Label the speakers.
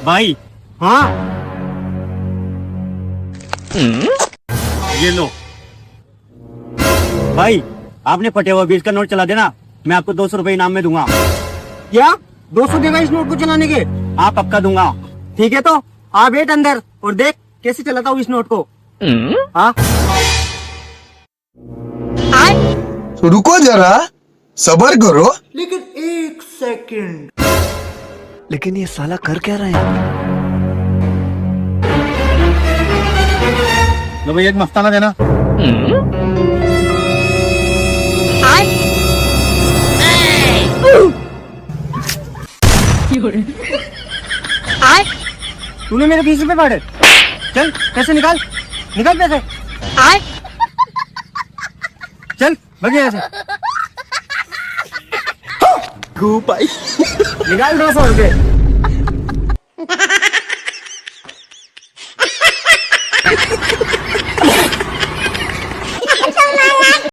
Speaker 1: भाई
Speaker 2: हाँ
Speaker 1: ये लो भाई, आपने फटे हुआ 20 का नोट चला देना, मैं आपको 200 रुपए इनाम में दूंगा।
Speaker 2: क्या 200 देगा इस नोट को चलाने के?
Speaker 1: हाँ पक्का दूंगा।
Speaker 2: ठीक है तो आ बैठ अंदर और देख कैसे चलाता हूँ इस नोट को। हाँ
Speaker 3: तो रुको जरा, सबर करो।
Speaker 2: लेकिन 1 सेकंड।
Speaker 4: लेकिन ये साला कर क्या रहे हैं?
Speaker 1: लो भाई, एक मस्ताना देना।
Speaker 2: तूने मेरे 20 रुपए फाड़े। चल पैसे निकाल, निकाल पैसे। चल भाग यहाँ से। निकाल 200 रुपए।